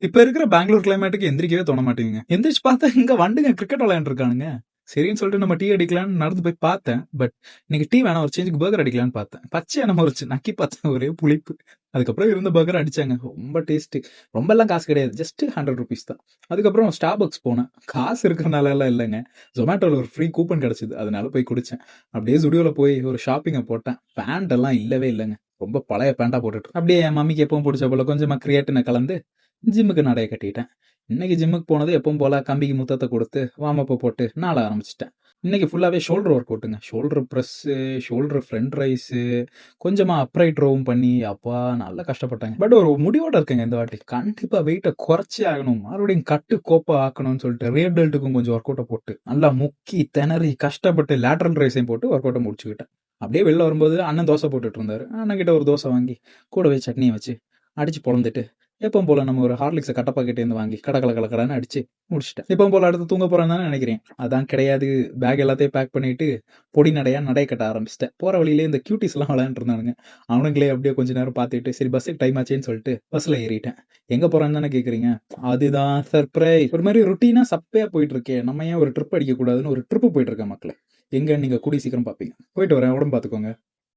இப்ப இருக்கிற பெங்களூர் கிளைமேட்டுக்கு எந்திரிக்கவே தோண மாட்டேங்குங்க. எந்திரிச்சு பார்த்தா இங்க வண்டுங்க கிரிக்கெட் விளையாண்டு இருக்கானுங்க. சரின்னு சொல்லிட்டு நம்ம டீ அடிக்கலான்னு நடந்து போய் பார்த்தேன். பட் இன்னைக்கு டீ வேணாம், ஒரு சேஞ்சுக்கு பர்கர் அடிக்கலான்னு பார்த்தேன். பச்சையா என்னமோ இருந்துச்சு. நக்கி பார்த்தேன், ஒரே புளிப்பு. அதுக்கப்புறம் இருந்த பர்கர் அடிச்சாங்க. ரொம்ப டேஸ்ட்டு. ரொம்பலாம் காசு கிடையாது. ஜஸ்ட் ₹100 தான். அதுக்கப்புறம் ஸ்டார்பக்ஸ் போனேன். காசு இருக்கிறனாலலாம் இல்லைங்க. ஜொமேட்டோல ஒரு ஃப்ரீ கூப்பன் கிடைச்சது. அதனால போய் குடிச்சேன். அப்படியே Zudio போய் ஒரு ஷாப்பிங்க போட்டேன். பேண்ட் எல்லாம் இல்லவே இல்லைங்க. ரொம்ப பழைய பேண்டா போட்டுட்டு அப்படியே என் மம்மிக்கு எப்பவும் பிடிச்ச போல கொஞ்சமா கிரியேட்டினை கலந்து ஜிம்முக்கு நடைய கட்டிட்டேன். இன்னைக்கு ஜிம்முக்கு போனது எப்பவும் போல கம்பிக்கு முத்தத்தை கொடுத்து வார்ம் அப் போட்டு நாள ஆரம்பிச்சிட்டேன். இன்னைக்கு ஃபுல்லாவே ஷோல்டர் ஒர்க் அவுட்டுங்க. Shoulder press, shoulder front raise, கொஞ்சமா அப்ரைட் ரோவும் பண்ணி அப்பா நல்லா கஷ்டப்பட்டாங்க. பட் ஒரு முடிவோட இருக்கேங்க இந்த வாட்டி. கண்டிப்பா வெயிட்டை குறைச்சே ஆகணும். மறுபடியும் கட்டு கோப்பா ஆக்கணும்னு சொல்லிட்டு ரேட் பெல்ட்டுக்கும் கொஞ்சம் ஒர்க் அவுட்டை போட்டு நல்லா முக்கி திணறி கஷ்டப்பட்டு லேட்ரல் ரைஸையும் போட்டு ஒர்க் அவுட்டை முடிச்சுக்கிட்டேன். அப்படியே வெளில வரும்போது அண்ணன் தோசை போட்டுட்டு இருந்தாரு. அண்ணன் கிட்ட ஒரு தோசை வாங்கி கூடவே சட்னியை வச்சு அடிச்சு பொழந்துட்டு எப்பவும் போல நம்ம ஒரு ஹார்லிக்ஸை கட்ட பாக்கெட்டேருந்து வாங்கி கடன்னு அடிச்சு முடிச்சிட்டேன். எப்பவும் போல அடுத்து தூங்க போறேன்னு தானே நினைக்கிறேன். அதான் கிடையாது. பேக் எல்லாத்தையும் பேக் பண்ணிட்டு பொடி நடையா நடை கட்ட ஆரம்பிச்சிட்டேன். போற வழியிலே இந்த கியூட்டிஸ் எல்லாம் விளையாண்டு இருந்தானுங்க. அவனுங்களே அப்படியே கொஞ்ச நேரம் பார்த்துட்டு சரி பஸ்ஸுக்கு டைம் ஆச்சேன்னு சொல்லிட்டு பஸ்ல ஏறிட்டேன். எங்க போறேன்னு தானே கேக்குறீங்க. அதுதான் சர்ப்ரைஸ். ஒரு மாதிரி ருட்டீனா சப்பையா போயிட்டு இருக்கேன். நம்ம ஏன் ஒரு ட்ரிப் அடிக்க கூடாதுன்னு ஒரு ட்ரிப் போயிட்டு இருக்கேன் மக்களே. எங்க நீங்க கூடி சீக்கிரம் பாப்பீங்க. போயிட்டு வரேன். உடம்பு பாத்துக்கோங்க.